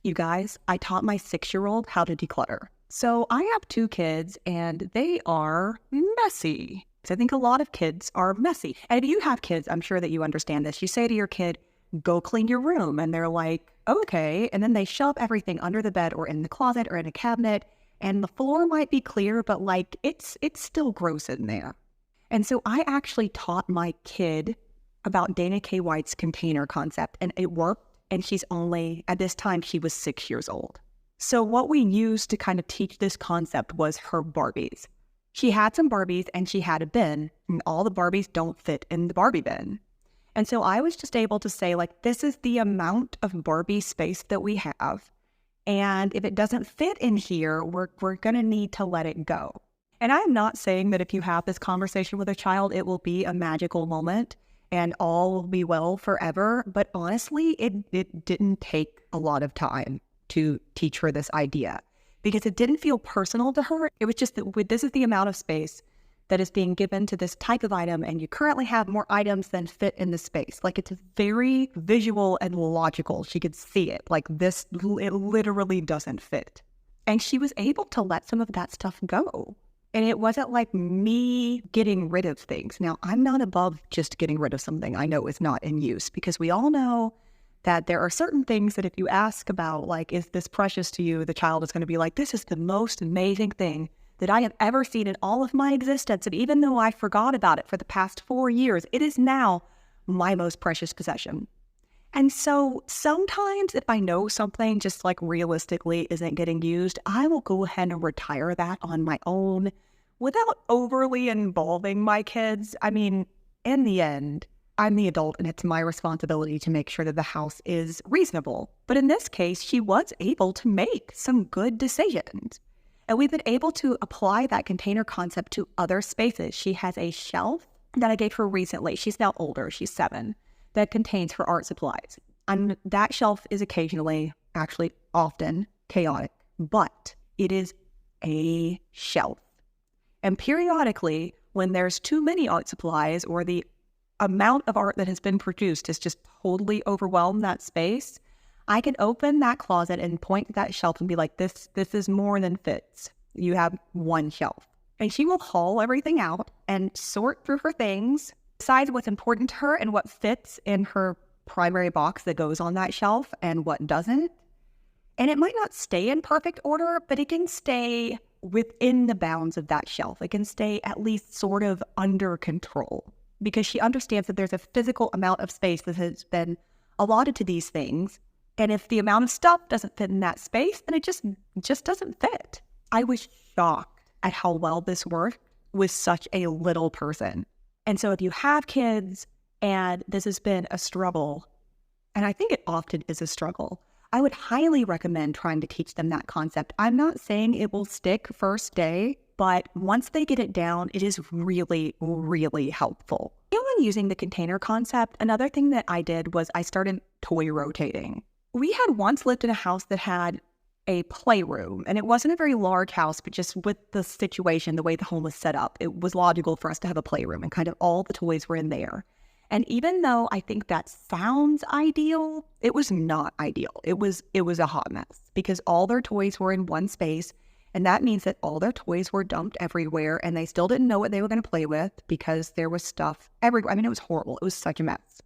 You guys, I taught my 6-year-old how to declutter. So I have 2 kids and they are messy. So I think a lot of kids are messy. And if you have kids, I'm sure that you understand this. You say to your kid, go clean your room. And they're like, okay. And then they shove everything under the bed or in the closet or in a cabinet. And the floor might be clear, but like it's still gross in there. And so I actually taught my kid about Dana K. White's container concept, and it worked. And at this time, she was 6 years old. So what we used to kind of teach this concept was her Barbies. She had some Barbies and she had a bin, and all the Barbies don't fit in the Barbie bin. And so I was just able to say, like, this is the amount of Barbie space that we have. And if it doesn't fit in here, we're going to need to let it go. And I'm not saying that if you have this conversation with a child, it will be a magical moment and all will be well forever. But honestly, it didn't take a lot of time to teach her this idea because it didn't feel personal to her. It was just that this is the amount of space that is being given to this type of item, and you currently have more items than fit in the space. Like, it's very visual and logical. She could see it. Like, it literally doesn't fit. And she was able to let some of that stuff go. And it wasn't like me getting rid of things. Now, I'm not above just getting rid of something I know is not in use, because we all know that there are certain things that if you ask about, like, is this precious to you? The child is going to be like, this is the most amazing thing that I have ever seen in all of my existence. And even though I forgot about it for the past 4 years, it is now my most precious possession. And so sometimes if I know something just like realistically isn't getting used, I will go ahead and retire that on my own without overly involving my kids. I mean, in the end, I'm the adult and it's my responsibility to make sure that the house is reasonable. But in this case, she was able to make some good decisions. And we've been able to apply that container concept to other spaces. She has a shelf that I gave her recently. She's now older, she's 7, that contains her art supplies. And that shelf is occasionally, actually often, chaotic, but it is a shelf. And periodically, when there's too many art supplies or the amount of art that has been produced has just totally overwhelmed that space, I can open that closet and point to that shelf and be like, this is more than fits. You have one shelf. And she will haul everything out and sort through her things, decide what's important to her and what fits in her primary box that goes on that shelf and what doesn't. And it might not stay in perfect order, but it can stay within the bounds of that shelf. It can stay at least sort of under control because she understands that there's a physical amount of space that has been allotted to these things. And if the amount of stuff doesn't fit in that space, then it just doesn't fit. I was shocked at how well this worked with such a little person. And so if you have kids and this has been a struggle, and I think it often is a struggle, I would highly recommend trying to teach them that concept. I'm not saying it will stick first day, but once they get it down, it is really, really helpful. When using the container concept, another thing that I did was I started toy rotating. We had once lived in a house that had a playroom, and it wasn't a very large house, but just with the situation, the way the home was set up, it was logical for us to have a playroom and kind of all the toys were in there. And even though I think that sounds ideal, it was not ideal. It was a hot mess because all their toys were in one space, and that means that all their toys were dumped everywhere, and they still didn't know what they were going to play with because there was stuff everywhere. I mean, it was horrible. It was such a mess.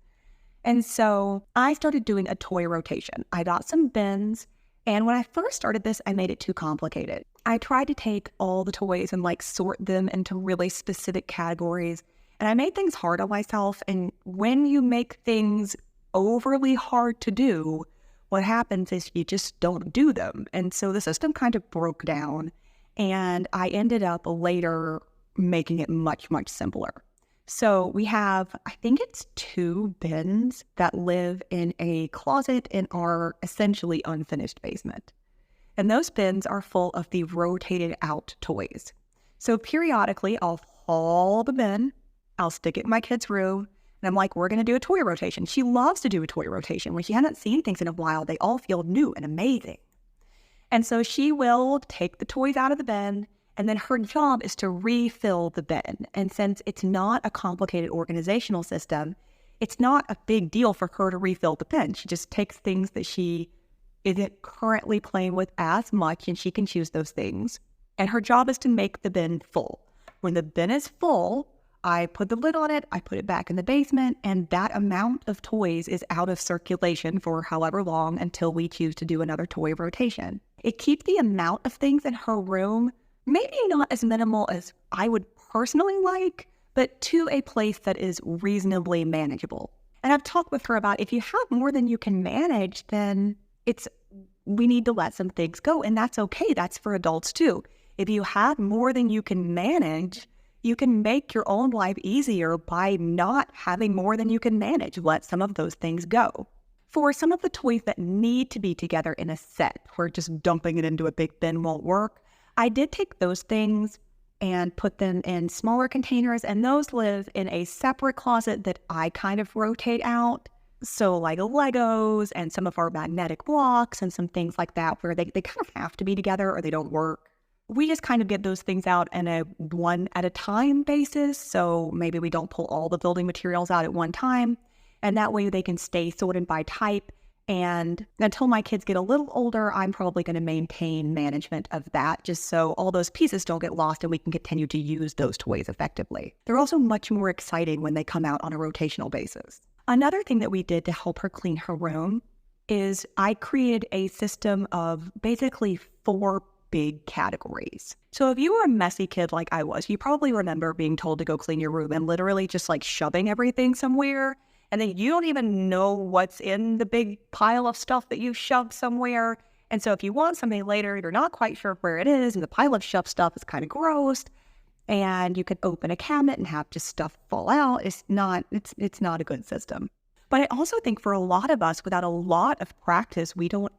And so I started doing a toy rotation. I got some bins, and when I first started this, I made it too complicated. I tried to take all the toys and like sort them into really specific categories, and I made things hard on myself. And when you make things overly hard to do, what happens is you just don't do them. And so the system kind of broke down, and I ended up later making it much, much simpler. So we have, I think it's 2 bins that live in a closet in our essentially unfinished basement. And those bins are full of the rotated out toys. So periodically I'll haul the bin, I'll stick it in my kid's room, and I'm like, we're going to do a toy rotation. She loves to do a toy rotation. When she hasn't seen things in a while, they all feel new and amazing. And so she will take the toys out of the bin, and then her job is to refill the bin. And since it's not a complicated organizational system, it's not a big deal for her to refill the bin. She just takes things that she isn't currently playing with as much, and she can choose those things. And her job is to make the bin full. When the bin is full, I put the lid on it, I put it back in the basement, and that amount of toys is out of circulation for however long until we choose to do another toy rotation. It keeps the amount of things in her room maybe not as minimal as I would personally like, but to a place that is reasonably manageable. And I've talked with her about if you have more than you can manage, then we need to let some things go, and that's okay. That's for adults too. If you have more than you can manage, you can make your own life easier by not having more than you can manage. Let some of those things go. For some of the toys that need to be together in a set, where just dumping it into a big bin won't work, I did take those things and put them in smaller containers, and those live in a separate closet that I kind of rotate out. So like Legos and some of our magnetic blocks and some things like that where they kind of have to be together or they don't work. We just kind of get those things out in a one at a time basis. So maybe we don't pull all the building materials out at one time. And that way they can stay sorted by type. And until my kids get a little older, I'm probably going to maintain management of that just so all those pieces don't get lost and we can continue to use those toys effectively. They're also much more exciting when they come out on a rotational basis. Another thing that we did to help her clean her room is I created a system of basically 4 big categories. So if you were a messy kid like I was, you probably remember being told to go clean your room and literally just like shoving everything somewhere. And then you don't even know what's in the big pile of stuff that you shoved somewhere. And so if you want something later, you're not quite sure where it is, and the pile of shoved stuff is kind of gross. And you could open a cabinet and have just stuff fall out. It's not a good system. But I also think for a lot of us, without a lot of practice, we don't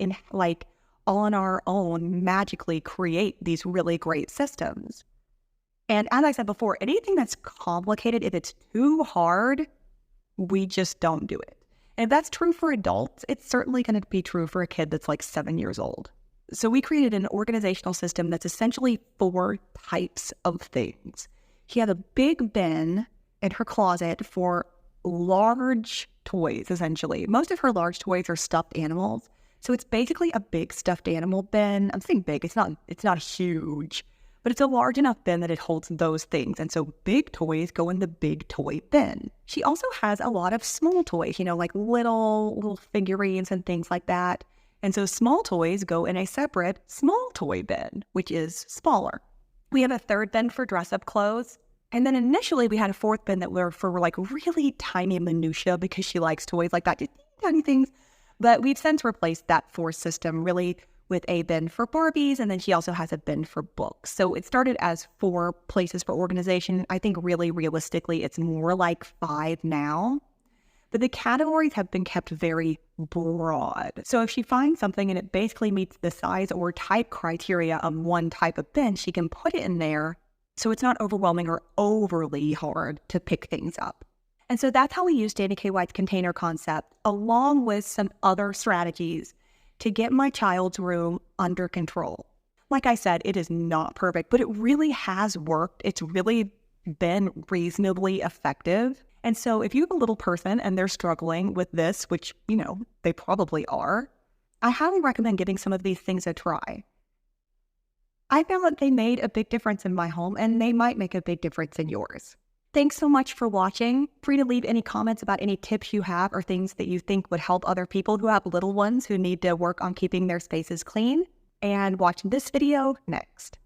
on our own magically create these really great systems. And as I said before, anything that's complicated, if it's too hard, we just don't do it. And if that's true for adults, it's certainly going to be true for a kid that's like 7 years old. So we created an organizational system that's essentially 4 types of things. She had a big bin in her closet for large toys, essentially. Most of her large toys are stuffed animals. So it's basically a big stuffed animal bin. I'm saying big, it's not huge, but it's a large enough bin that it holds those things. And so big toys go in the big toy bin. She also has a lot of small toys, like little figurines and things like that. And so small toys go in a separate small toy bin, which is smaller. We have a 3rd bin for dress-up clothes. And then initially we had a 4th bin that were for like really tiny minutia because she likes toys like that, just tiny things. But we've since replaced that 4th system really with a bin for Barbies, and then she also has a bin for books. So it started as 4 places for organization. I think really realistically it's more like 5 now. But the categories have been kept very broad. So if she finds something and it basically meets the size or type criteria of one type of bin, she can put it in there so it's not overwhelming or overly hard to pick things up. And so that's how we use Danny K. White's container concept, along with some other strategies to get my child's room under control. Like I said, it is not perfect, but it really has worked. It's really been reasonably effective. And so if you have a little person and they're struggling with this, which, they probably are, I highly recommend giving some of these things a try. I found that they made a big difference in my home, and they might make a big difference in yours. Thanks so much for watching. Free to leave any comments about any tips you have or things that you think would help other people who have little ones who need to work on keeping their spaces clean. And watch this video next.